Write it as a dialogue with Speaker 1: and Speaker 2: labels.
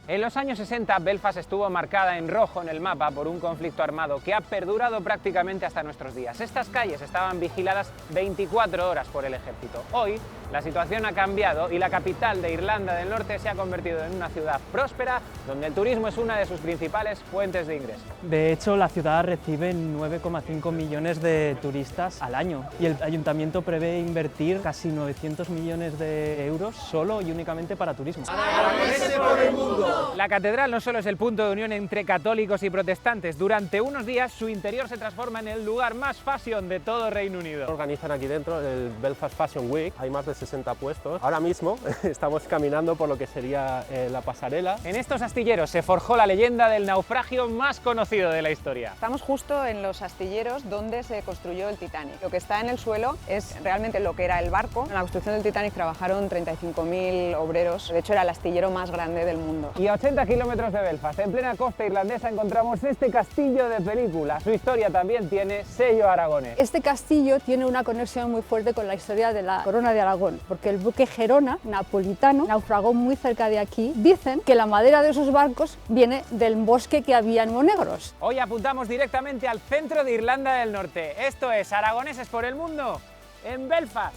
Speaker 1: En los años 60, Belfast estuvo marcada en rojo en el mapa por un conflicto armado que ha perdurado prácticamente hasta nuestros días. Estas calles estaban vigiladas 24 horas por el ejército. Hoy, la situación ha cambiado y la capital de Irlanda del Norte se ha convertido en una ciudad próspera, donde el turismo es una de sus principales fuentes de ingreso.
Speaker 2: De hecho, la ciudad recibe 9,5 millones de turistas al año y el ayuntamiento prevé invertir casi 900 millones de euros solo y únicamente para turismo.
Speaker 3: ¡Aragoneses por el mundo!
Speaker 1: La catedral no solo es el punto de unión entre católicos y protestantes, durante unos días su interior se transforma en el lugar más fashion de todo Reino Unido.
Speaker 4: Organizan aquí dentro el Belfast Fashion Week, hay más de 60 puestos. Ahora mismo estamos caminando por lo que sería la pasarela.
Speaker 1: En estos astilleros se forjó la leyenda del naufragio más conocido de la historia.
Speaker 5: Estamos justo en los astilleros donde se construyó el Titanic. Lo que está en el suelo es realmente lo que era el barco. En la construcción del Titanic trabajaron 35.000 obreros, de hecho era el astillero más grande del mundo.
Speaker 1: Y a 80 kilómetros de Belfast, en plena costa irlandesa, encontramos este castillo de película. Su historia también tiene sello aragonés.
Speaker 6: Este castillo tiene una conexión muy fuerte con la historia de la Corona de Aragón, porque el buque Gerona, napolitano, naufragó muy cerca de aquí. Dicen que la madera de esos barcos viene del bosque que había en Monegros.
Speaker 1: Hoy apuntamos directamente al centro de Irlanda del Norte. Esto es Aragoneses por el Mundo en Belfast.